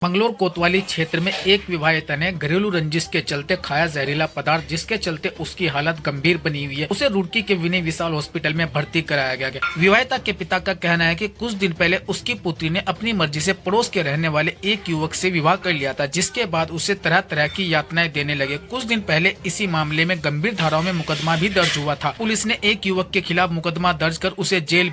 मंगलोर कोतवाली क्षेत्र में एक विवाहिता ने घरेलू रंजिश के चलते खाया जहरीला पदार्थ, जिसके चलते उसकी हालत गंभीर बनी हुई है। उसे रुड़की के विनय विशाल हॉस्पिटल में भर्ती कराया गया। विवाहिता के पिता का कहना है कि कुछ दिन पहले उसकी पुत्री ने अपनी मर्जी से पड़ोस के रहने वाले एक युवक से विवाह कर लिया था, जिसके बाद उसे तरह तरह की यातनाएं देने लगे। कुछ दिन पहले इसी मामले में गंभीर धाराओं में मुकदमा भी दर्ज हुआ था। पुलिस ने एक युवक के खिलाफ मुकदमा दर्ज कर उसे जेल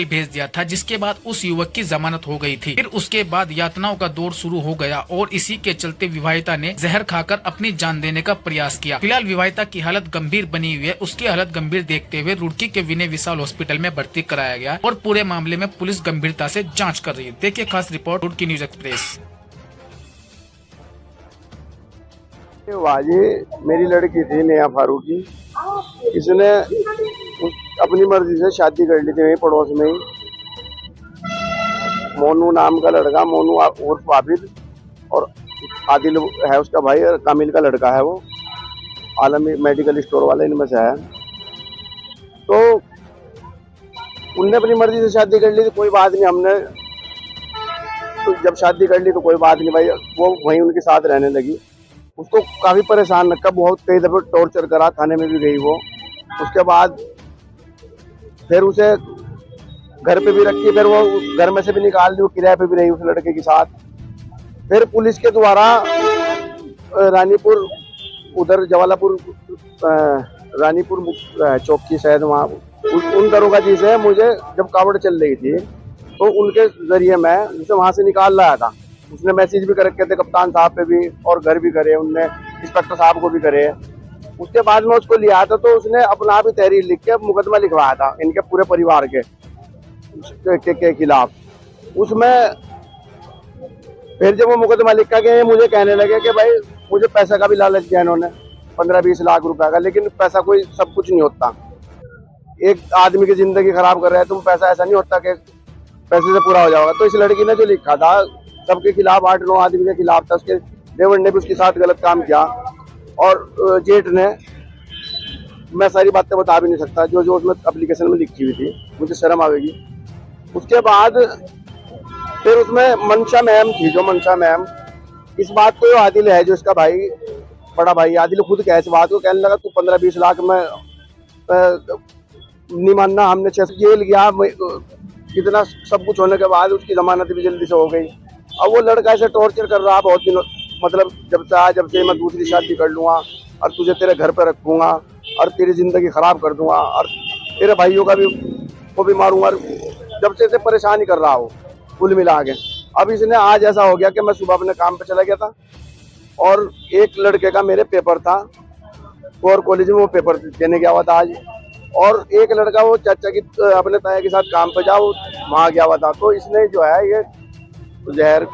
भेज दिया था, जिसके बाद उस युवक की जमानत हो गई थी। फिर उसके बाद यातनाओं का दौर शुरू हो गया और इसी के चलते विवाहिता ने जहर खाकर अपनी जान देने का प्रयास किया। फिलहाल विवाहिता की हालत गंभीर बनी हुई है। उसकी हालत गंभीर देखते हुए रुड़की के विनय विशाल हॉस्पिटल में भर्ती कराया गया और पूरे मामले में पुलिस गंभीरता से जांच कर रही है। देखिए खास रिपोर्ट रुड़की न्यूज एक्सप्रेस। वाजी मेरी लड़की थी नेहा फारूकी। इसने अपनी मर्जी से शादी कर ली थी वही पड़ोस में ही। मोनू नाम का लड़का, मोनू उर्फ आबिद, और आदिल है उसका भाई, और कामिल का लड़का है वो, आलम मेडिकल स्टोर वाले इनमें से है। तो उनने अपनी मर्जी से शादी कर ली थी, कोई बात नहीं। हमने तो जब शादी कर ली तो कोई बात नहीं भाई, वो वहीं उनके साथ रहने लगी। उसको काफ़ी परेशान रखा, बहुत कई दफ़े टॉर्चर करा, थाने में भी गई वो। उसके बाद फिर उसे घर पे भी रखी, फिर वो घर में से भी निकाल दी, वो किराए पे भी रही उस लड़के के साथ। फिर पुलिस के द्वारा रानीपुर, उधर जवालापुर, रानीपुर चौकी शायद, वहाँ उन दरोगा जी से मुझे जब कावड़ चल रही थी तो उनके जरिए मैं उसे वहाँ से निकाल लाया था। उसने मैसेज भी कर रखे थे कप्तान साहब पे भी, और घर भी करे उनने, इंस्पेक्टर साहब को भी करे। उसके बाद में उसको लिया था तो उसने अपना भी तहरीर लिख के मुकदमा लिखवाया था इनके पूरे परिवार के खिलाफ। उसमें फिर जब वो मुकदमा लिखा गया, ये मुझे कहने लगे कि भाई मुझे पैसा का भी लालच दिया इन्होंने, 15-20 लाख रुपए का, लेकिन पैसा कोई सब कुछ नहीं होता। एक आदमी की जिंदगी खराब कर रहे हैं तुम, पैसा ऐसा नहीं होता कि पैसे से पूरा हो जाएगा। तो इस लड़की ने जो लिखा था सबके खिलाफ, 8-9 आदमी के खिलाफ था, उसके देवर ने भी उसके साथ गलत काम किया, और जेठ ने, मैं सारी बातें बता भी नहीं सकता जो जो उसमें एप्लीकेशन में लिखी हुई थी, मुझे शर्म आएगी। उसके बाद फिर उसमें मंशा मैम थी, जो मंशा मैम, इस बात को आदिल है जो इसका भाई, बड़ा भाई आदिल खुद कहे इस बात को, कहने लगा तू 15-20 लाख में नहीं मानना, हमने 6 जेल गया, कितना सब कुछ होने के बाद उसकी जमानत भी जल्दी से हो गई। अब वो लड़का ऐसे टॉर्चर कर रहा बहुत दिनों, मतलब जब से मैं दूसरी शादी कर लूँगा और तुझे तेरे घर पर रखूँगा और तेरी ज़िंदगी ख़राब कर दूँगा और तेरे भाइयों का भी को भी मारूँगा, जब से परेशान ही कर रहा हो कुल मिला के। अब इसने आज ऐसा हो गया कि मैं सुबह अपने काम पे चला गया था और एक लड़के का मेरे पेपर था, और कॉलेज में वो पेपर देने गया हुआ था आज, और एक लड़का वो चाचा की अपने ताया के साथ काम पे जाओ वहाँ गया हुआ था। तो इसने जो है ये जहर,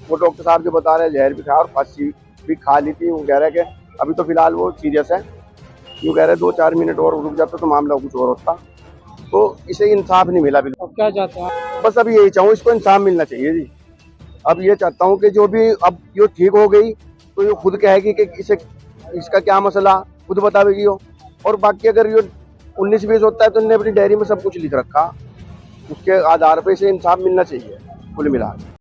वो डॉक्टर साहब जो बता रहे हैं जहर भी खाया और फांसी भी खा ली थी। वो कह रहे हैं कि अभी तो फिलहाल वो सीरियस है, यूँ कह रहे 2-4 मिनट और रुक जाता तो मामला कुछ और होता। तो इसे इंसाफ नहीं मिला बिल्कुल। क्या चाहते हैं? बस अभी यही चाहूँ, इसको इंसाफ मिलना चाहिए जी। अब ये चाहता हूँ कि जो भी, अब ये ठीक हो गई तो ये खुद कहेगी कि इसे, इसका क्या मसला, खुद बतावेगी वो। और बाकी अगर ये 19-20 होता है तो इन्हें अपनी डायरी में सब कुछ लिख रखा, उसके आधार पर इसे इंसाफ मिलना चाहिए कुल मिला।